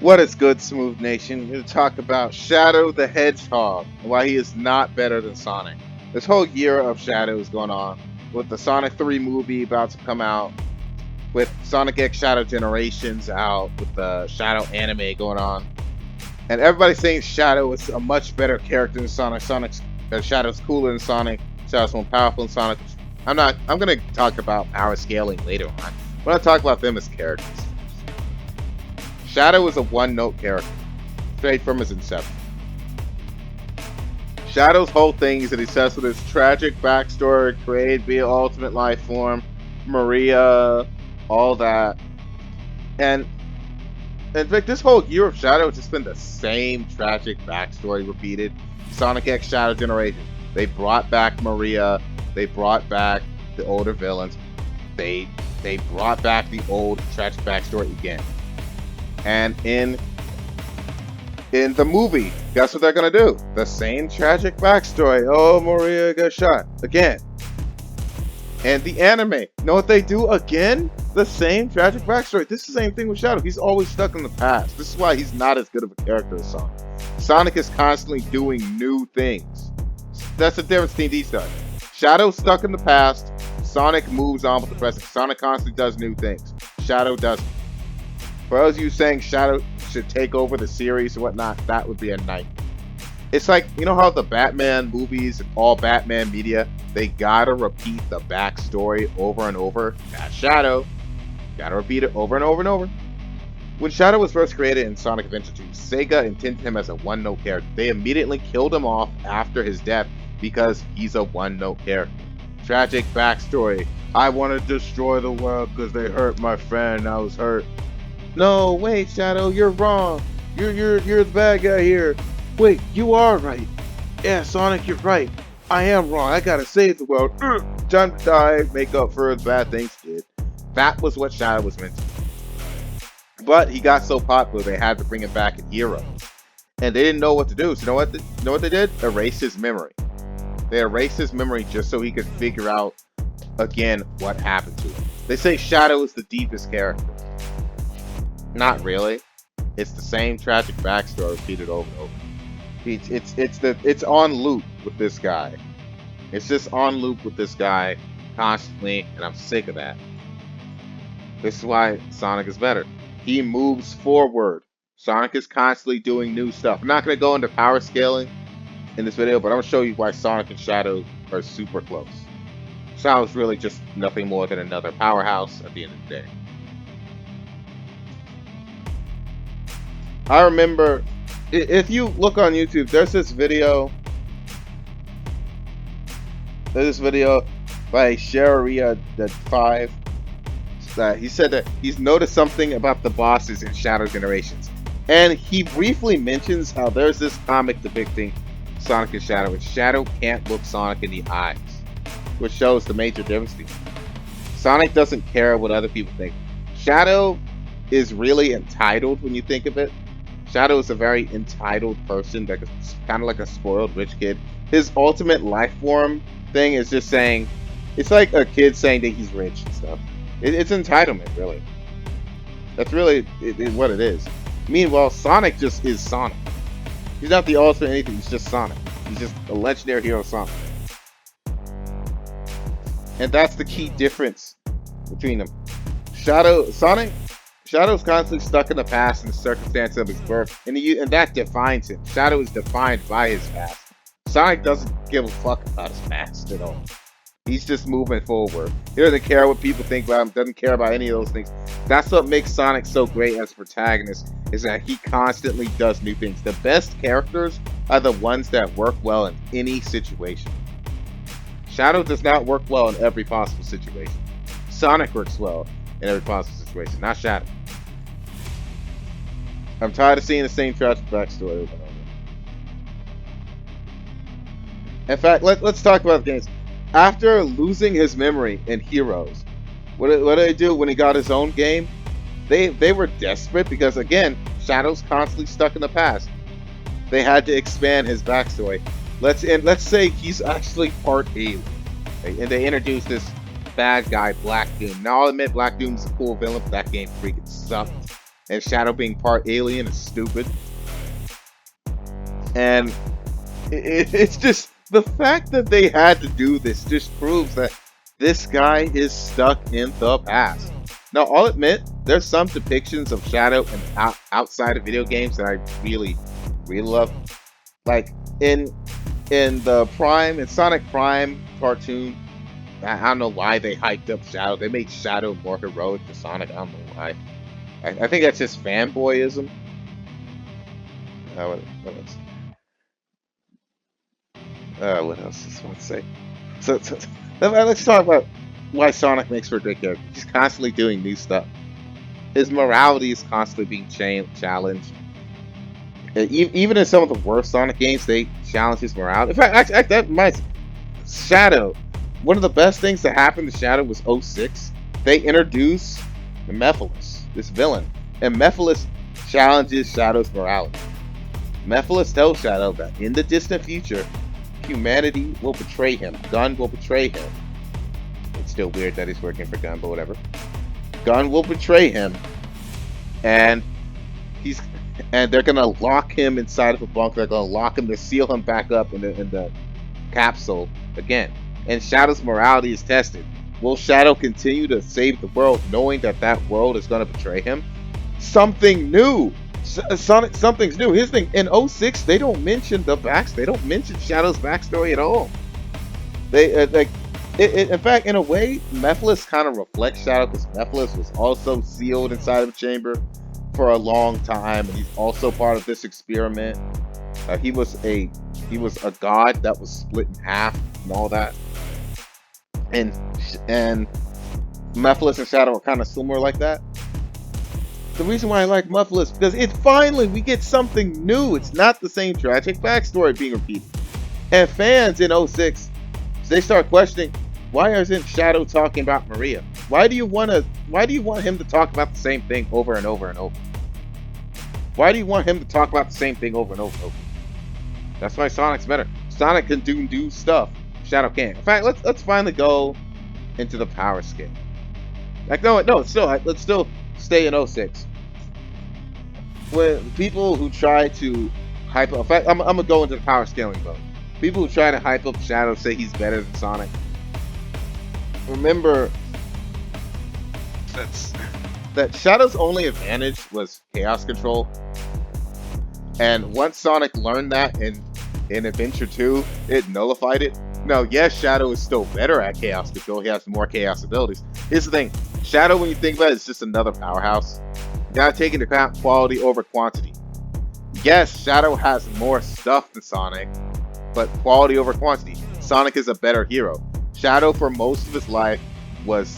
What is good, Smooth Nation? Here to talk about Shadow the Hedgehog and why he is not better than Sonic. This whole year of Shadow is going on with the Sonic 3 movie about to come out, with Sonic X Shadow Generations out, with the Shadow anime going on. And everybody's saying Shadow is a much better character than Sonic. Shadow's cooler than Sonic. Shadow's more powerful than Sonic. I'm gonna talk about power scaling later on. I'm gonna talk about them as characters. Shadow is a one-note character, straight from his inception. Shadow's whole thing is that he says with his tragic backstory, created via Ultimate Life Form, Maria, all that. And in fact, this whole year of Shadow has just been the same tragic backstory repeated. Sonic X Shadow Generation. They brought back Maria. They brought back the older villains. They brought back the old tragic backstory again. And in the movie, guess what they're gonna do? The same tragic backstory. Oh, Maria got shot again. And the anime, know what they do again? The same tragic backstory. This is the same thing with Shadow. He's always stuck in the past. This is why he's not as good of a character as Sonic. Sonic is constantly doing new things. That's the difference between these guys. Shadow's stuck in the past. Sonic moves on with the present. Sonic constantly does new things. Shadow doesn't. For those of you saying Shadow should take over the series and whatnot, that would be a nightmare. It's like, you know how the Batman movies and all Batman media, they gotta repeat the backstory over and over? That's Shadow. Gotta repeat it over and over and over. When Shadow was first created in Sonic Adventure 2, Sega intended him as a one-note character. They immediately killed him off after his death because he's a one-note character. Tragic backstory. I want to destroy the world because they hurt my friend. I was hurt. No, wait, Shadow, you're wrong. You're the bad guy here. Wait, you are right. Yeah, Sonic, you're right. I am wrong. I gotta save the world. Time to die, make up for the bad things he did. That was what Shadow was meant to do. But he got so popular they had to bring him back in Heroes. And they didn't know what to do. So you know what they did? Erase his memory. They erased his memory just so he could figure out again what happened to him. They say Shadow is the deepest character. Not really. It's the same tragic backstory repeated over and over. It's on loop with this guy. It's just on loop with this guy constantly, and I'm sick of that. This is why Sonic is better. He moves forward. Sonic is constantly doing new stuff. I'm not gonna go into power scaling in this video, but I'm gonna show you why Sonic and Shadow are super close. Shadow's really just nothing more than another powerhouse at the end of the day. I remember, if you look on YouTube, there's this video. By Sharia the 5 that he said that he's noticed something about the bosses in Shadow Generations, and he briefly mentions how there's this comic depicting Sonic and Shadow, and Shadow can't look Sonic in the eyes, which shows the major difference. Sonic doesn't care what other people think. Shadow is really entitled when you think of it. Shadow is a very entitled person, that is kind of like a spoiled rich kid. His ultimate life form thing is just saying, it's like a kid saying that he's rich and stuff. It's entitlement, really. That's really what it is. Meanwhile, Sonic just is Sonic. He's not the ultimate anything, he's just Sonic. He's just a legendary hero Sonic. And that's the key difference between them. Shadow's constantly stuck in the past and the circumstance of his birth, and that defines him. Shadow is defined by his past. Sonic doesn't give a fuck about his past at all. He's just moving forward. He doesn't care what people think about him, doesn't care about any of those things. That's what makes Sonic so great as a protagonist, is that he constantly does new things. The best characters are the ones that work well in any situation. Shadow does not work well in every possible situation. Sonic works well in every possible situation, not Shadow. I'm tired of seeing the same tragic backstory over and over. In fact, let's talk about the games. After losing his memory in Heroes, what did they do when he got his own game? They were desperate because, again, Shadow's constantly stuck in the past. They had to expand his backstory. Let's say he's actually part alien, okay? And they introduced this bad guy, Black Doom. Now I'll admit Black Doom's a cool villain, but that game freaking sucked. and Shadow being part alien is stupid. And it's just the fact that they had to do this just proves that this guy is stuck in the past. Now, I'll admit, there's some depictions of Shadow and outside of video games that I really, really love. Like in the Prime, in Sonic Prime cartoon, I don't know why they hyped up Shadow. They made Shadow more heroic than Sonic. I don't know why. I think that's just fanboyism. What else? What else is one to say? So let's talk about why Sonic makes for a great character. He's constantly doing new stuff. His morality is constantly being challenged. Even in some of the worst Sonic games, they challenge his morality. In fact, that reminds me, Shadow. One of the best things that happened to Shadow was 06. They introduced Mephiles, this villain, and Mephiles challenges Shadow's morality. Mephiles tells Shadow that in the distant future, humanity will betray him. Gun will betray him. It's still weird that he's working for Gun, but whatever. Gun will betray him, and they're gonna lock him inside of a bunker. They're gonna lock him to seal him back up in the capsule again. And Shadow's morality is tested. Will Shadow continue to save the world, knowing that that world is gonna betray him? Something new. Sonic, something's new. Here's the thing: in 06, they don't mention they don't mention Shadow's backstory at all. They in fact, in a way, Mephiles kind of reflects Shadow because Mephiles was also sealed inside of a chamber for a long time, and he's also part of this experiment. He was a god that was split in half and all that, and Mephiles and Shadow are kind of similar like that. The reason why I like Mephiles because we get something new. It's not the same tragic backstory being repeated. And fans in 06, they start questioning, why isn't Shadow talking about Maria? Why do you want him to talk about the same thing over and over and over? Why do you want him to talk about the same thing over and over and over? That's why Sonic's better. Sonic can do new stuff. Shadow can't. In fact, let's finally go into the power scale. Like let's still stay in 06. When people who try to hype up, in fact, I'm gonna go into the power scaling mode. People who try to hype up Shadow say he's better than Sonic. Remember that Shadow's only advantage was chaos control, and once Sonic learned that in Adventure 2, it nullified it. No, yes, Shadow is still better at chaos control. He has more chaos abilities. Here's the thing: Shadow, when you think about it, is just another powerhouse. You gotta take into account quality over quantity. Yes, Shadow has more stuff than Sonic, but quality over quantity. Sonic is a better hero. Shadow, for most of his life, was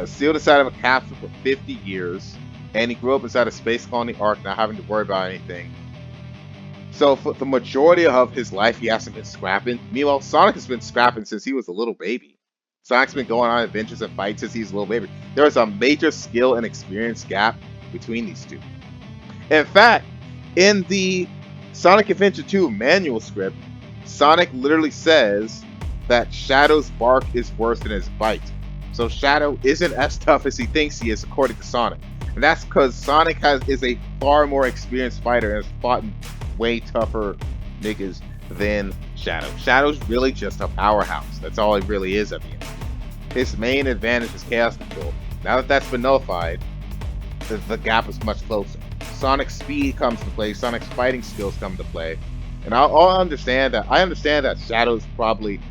sealed inside of a capsule for 50 years, and he grew up inside a space colony Ark, not having to worry about anything. So for the majority of his life, he hasn't been scrapping. Meanwhile, Sonic has been scrapping since he was a little baby. Sonic's been going on adventures and fights since he's a little baby. There is a major skill and experience gap between these two. In fact, in the Sonic Adventure 2 manual script, Sonic literally says that Shadow's bark is worse than his bite. So Shadow isn't as tough as he thinks he is, according to Sonic. And that's because Sonic is a far more experienced fighter and has fought way tougher niggas than Shadow. Shadow's really just a powerhouse. That's all he really is at the end. His main advantage is chaos control. Now that that's been nullified, the gap is much closer. Sonic's speed comes to play. Sonic's fighting skills come to play. And I understand that. I understand that Shadow's probably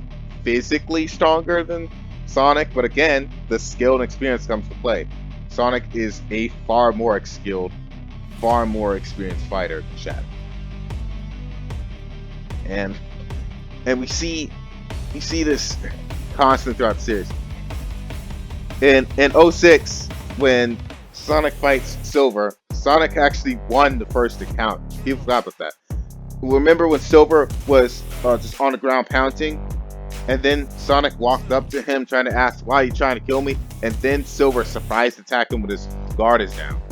physically stronger than Sonic, but again, the skill and experience comes to play. Sonic is a far more skilled, far more experienced fighter than Shadow. And we see this constantly throughout the series. In 06, when Sonic fights Silver, Sonic actually won the first encounter. People forgot about that. Remember when Silver was just on the ground pouncing, and then Sonic walked up to him trying to ask, why are you trying to kill me? And then Silver surprise attacked him with his guard is down.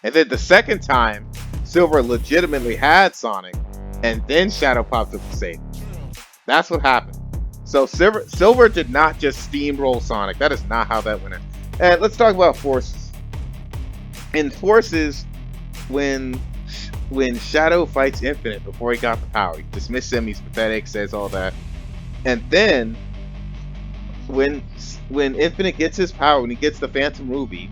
And then the second time, Silver legitimately had Sonic, and then Shadow popped up to save him. That's what happened. So Silver did not just steamroll Sonic. That is not how that went in. And let's talk about forces. enforces when Shadow fights Infinite before he got the power. He dismisses him. He's pathetic. Says all that, and then when Infinite gets his power, when he gets the Phantom Ruby,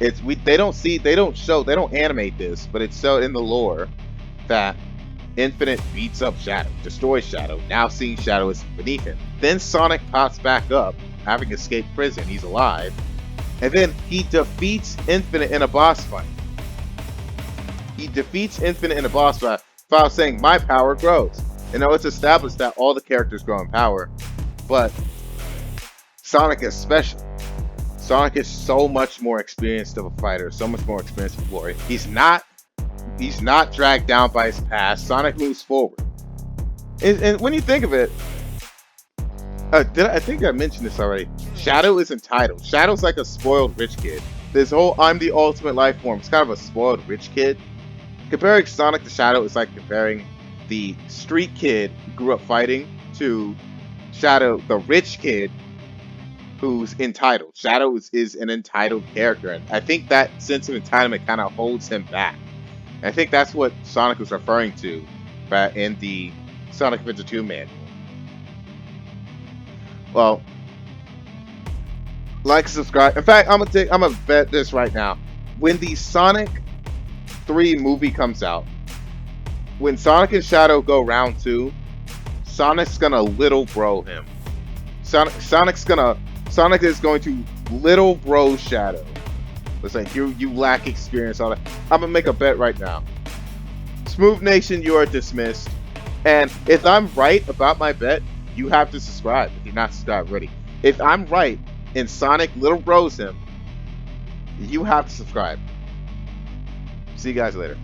they don't animate this, but it's so in the lore that Infinite beats up Shadow, destroys Shadow, now seeing Shadow is beneath him. Then Sonic pops back up, having escaped prison, he's alive, and then he defeats Infinite in a boss fight. He defeats Infinite in a boss fight while saying, "My power grows." And now it's established that all the characters grow in power, but Sonic is special. Sonic is so much more experienced of a fighter, so much more experienced of glory. He's not dragged down by his past. Sonic moves forward. And when you think of it, I think I mentioned this already. Shadow is entitled. Shadow's like a spoiled rich kid. This whole "I'm the ultimate life form" is kind of a spoiled rich kid. Comparing Sonic to Shadow is like comparing the street kid who grew up fighting to Shadow, the rich kid who's entitled. Shadow is an entitled character, and I think that sense of entitlement kind of holds him back. And I think that's what Sonic was referring to in the Sonic Adventure 2 manual. Well, like, subscribe. In fact, I'm gonna bet this right now. When the Sonic 3 movie comes out, when Sonic and Shadow go round 2, Sonic's gonna little bro him. Sonic is going to little bro Shadow. It's like, you lack experience, all that. I'm gonna make a bet right now. Smooth Nation, you are dismissed. And if I'm right about my bet, you have to subscribe if you're not subscribed already. If I'm right and Sonic little bros him, you have to subscribe. See you guys later.